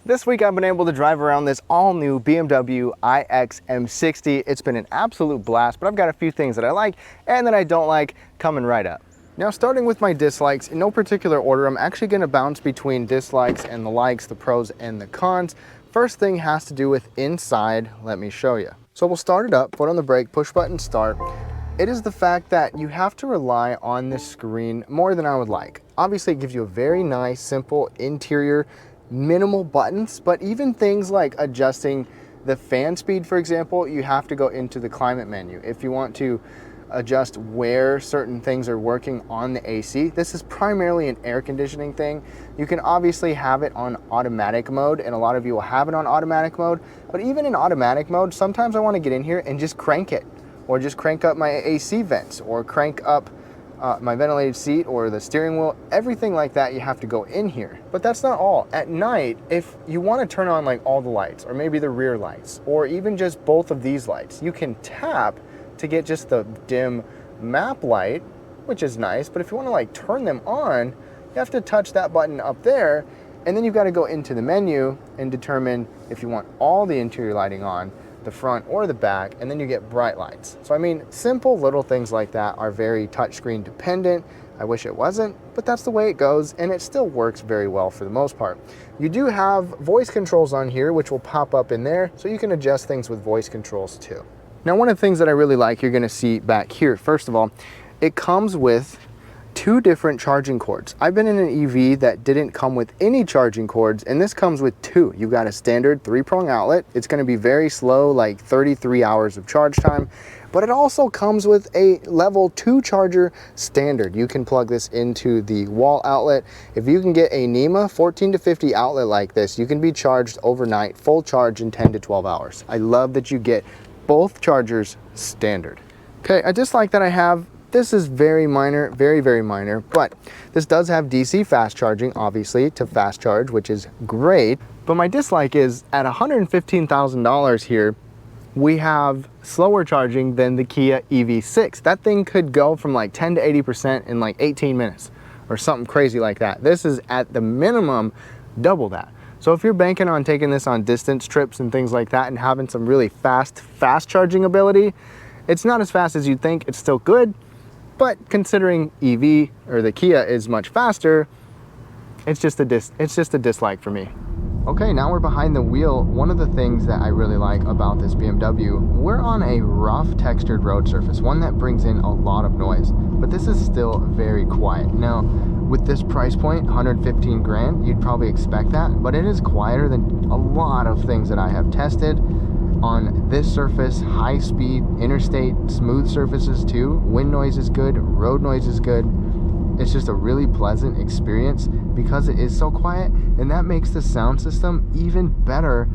This week I've been able to drive around this all-new BMW iX M60. It's been an absolute blast, but I've got a few things that I like and that I don't like coming right up. Now, starting with my dislikes, in no particular order, I'm actually going to bounce between dislikes and the likes, the pros and the cons. First thing has to do with inside. Let me show you. So we'll start it up, foot on the brake, push button start. It is the fact that you have to rely on this screen more than I would like. Obviously, it gives you a very nice, simple interior, minimal buttons, but even things like adjusting the fan speed, for example, you have to go into the climate menu. If you want to adjust where certain things are working on the AC, this is primarily an air conditioning thing. You can obviously have it on automatic mode, and a lot of you will have it on automatic mode, but even in automatic mode, sometimes I want to get in here and just crank it, or just crank up my AC vents, or crank up my ventilated seat or the steering wheel. Everything like that, you have to go in here. But that's not all. At night, if you want to turn on like all the lights, or maybe the rear lights, or even just both of these lights, you can tap to get just the dim map light, which is nice. But if you want to like turn them on, you have to touch that button up there, and then you've got to go into the menu and determine if you want all the interior lighting on, the front or the back, and then you get bright lights. So I mean, simple little things like that are very touchscreen dependent. I wish it wasn't, but that's the way it goes, and it still works very well for the most part. You do have voice controls on here, which will pop up in there, so you can adjust things with voice controls too. Now, one of the things that I really like, you're gonna see back here, first of all, it comes with 2 different charging cords. I've been in an EV that didn't come with any charging cords, and this comes with 2. You've got a standard 3-prong outlet. It's going to be very slow, like 33 hours of charge time, but it also comes with a level 2 charger standard. You can plug this into the wall outlet. If you can get a NEMA 14 to 50 outlet like this, you can be charged overnight, full charge in 10 to 12 hours. I love that you get both chargers standard. Okay, I dislike that I have, this is very minor, very, very minor, but this does have DC fast charging, obviously, to fast charge, which is great. But my dislike is at $115,000 here, we have slower charging than the Kia EV6. That thing could go from like 10 to 80% in like 18 minutes or something crazy like that. This is at the minimum double that. So if you're banking on taking this on distance trips and things like that and having some really fast charging ability, it's not as fast as you'd think. It's still good. But considering EV or the Kia is much faster, it's just a dislike for me. Okay, now we're behind the wheel. One of the things that I really like about this BMW, we're on a rough textured road surface, one that brings in a lot of noise, but this is still very quiet. Now, with this price point, 115 grand, you'd probably expect that, but it is quieter than a lot of things that I have tested. On this surface, high speed, interstate, smooth surfaces too. Wind noise is good, road noise is good. It's just a really pleasant experience because it is so quiet, and that makes the sound system even better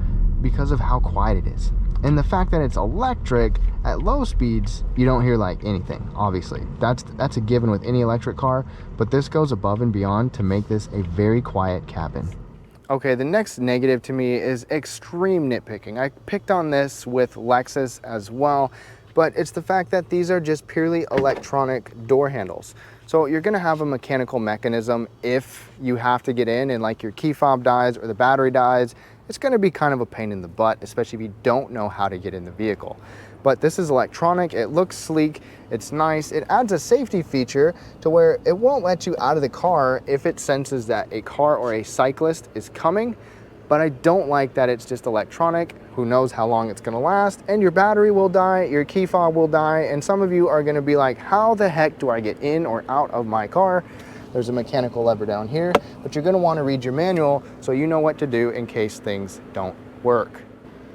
because of how quiet it is. And the fact that it's electric, at low speeds, you don't hear like anything, obviously. That's a given with any electric car, but this goes above and beyond to make this a very quiet cabin. Okay, the next negative to me is extreme nitpicking. I picked on this with Lexus as well, but it's the fact that these are just purely electronic door handles. So you're gonna have a mechanical mechanism if you have to get in and like your key fob dies or the battery dies. It's gonna be kind of a pain in the butt, especially if you don't know how to get in the vehicle. But this is electronic, it looks sleek, it's nice. It adds a safety feature to where it won't let you out of the car if it senses that a car or a cyclist is coming. But I don't like that it's just electronic. Who knows how long it's gonna last, and your battery will die, your key fob will die, and some of you are gonna be like, how the heck do I get in or out of my car? There's a mechanical lever down here, but you're gonna wanna read your manual so you know what to do in case things don't work.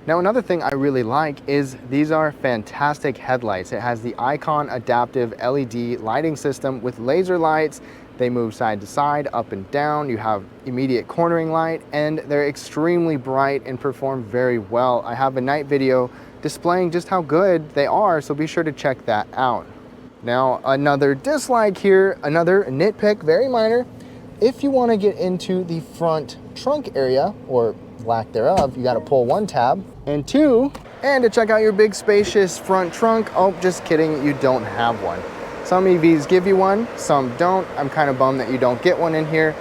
Now, another thing I really like is these are fantastic headlights. It has the Icon adaptive LED lighting system with laser lights. They move side to side, up and down. You have immediate cornering light, and they're extremely bright and perform very well. I have a night video displaying just how good they are, so be sure to check that out. Now, another dislike here, another nitpick, very minor. If you want to get into the front trunk area, or lack thereof, you got to pull 1 tab, and 2, and to check out your big spacious front trunk, oh, just kidding, you don't have one. Some EVs give you one, some don't. I'm kind of bummed that you don't get one in here.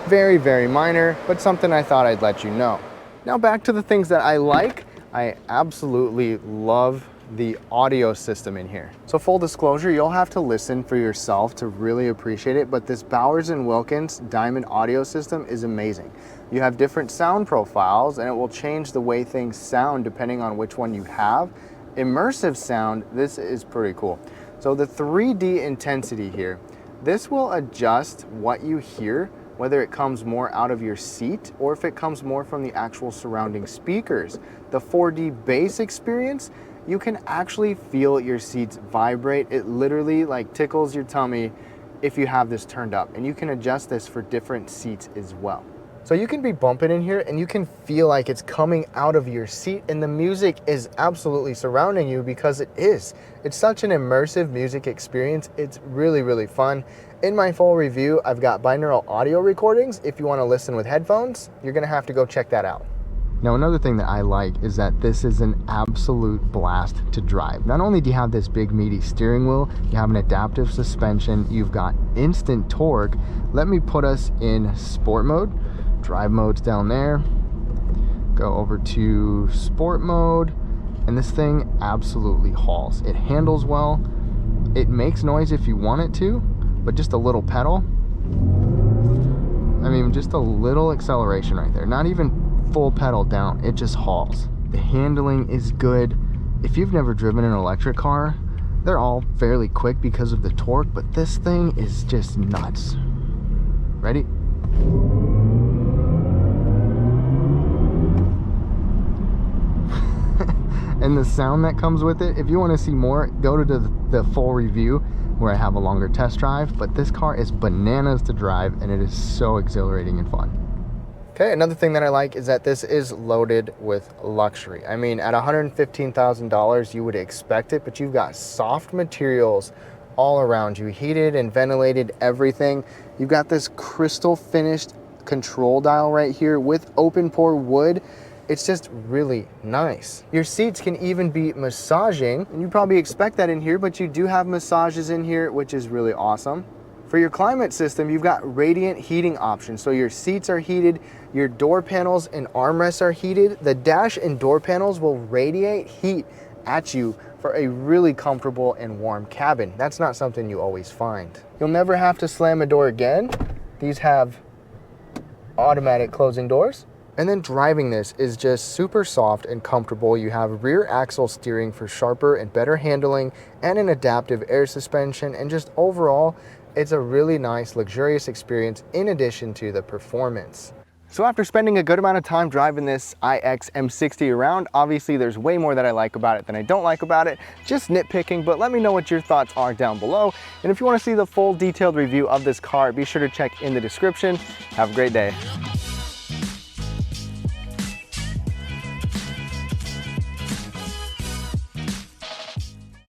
Very, very minor, but something I thought I'd let you know. Now back to the things that I like. I absolutely love the audio system in here. So full disclosure, you'll have to listen for yourself to really appreciate it, but this Bowers & Wilkins Diamond audio system is amazing. You have different sound profiles and it will change the way things sound depending on which one you have. Immersive sound, this is pretty cool. So the 3D intensity here, this will adjust what you hear, whether it comes more out of your seat or if it comes more from the actual surrounding speakers. The 4D bass experience, you can actually feel your seats vibrate. It literally like tickles your tummy if you have this turned up, and you can adjust this for different seats as well. So you can be bumping in here and you can feel like it's coming out of your seat, and the music is absolutely surrounding you because it is. It's such an immersive music experience. It's really, really fun. In my full review, I've got binaural audio recordings. If you want to listen with headphones, you're going to have to go check that out. Now, another thing that I like is that this is an absolute blast to drive. Not only do you have this big meaty steering wheel, you have an adaptive suspension, you've got instant torque. Let me put us in sport mode. Drive mode's down there. Go over to sport mode, and this thing absolutely hauls. It handles well. It makes noise if you want it to, but just a little pedal. I mean, just a little acceleration right there. Not even full pedal down, it just hauls. The handling is good. If you've never driven an electric car, they're all fairly quick because of the torque, but this thing is just nuts. Ready? And the sound that comes with it, if you want to see more, go to the full review where I have a longer test drive, but this car is bananas to drive and it is so exhilarating and fun. Okay, another thing that I like is that this is loaded with luxury. I mean, at $115,000, you would expect it, but you've got soft materials all around you, heated and ventilated everything. You've got this crystal finished control dial right here with open pore wood. It's just really nice. Your seats can even be massaging, and you probably expect that in here, but you do have massages in here, which is really awesome. For your climate system, you've got radiant heating options. So your seats are heated, your door panels and armrests are heated. The dash and door panels will radiate heat at you for a really comfortable and warm cabin. That's not something you always find. You'll never have to slam a door again. These have automatic closing doors. And then driving this is just super soft and comfortable. You have rear axle steering for sharper and better handling, and an adaptive air suspension, and just overall, it's a really nice, luxurious experience in addition to the performance. So after spending a good amount of time driving this iX M60 around, obviously there's way more that I like about it than I don't like about it. Just nitpicking, but let me know what your thoughts are down below. And if you want to see the full detailed review of this car, be sure to check in the description. Have a great day.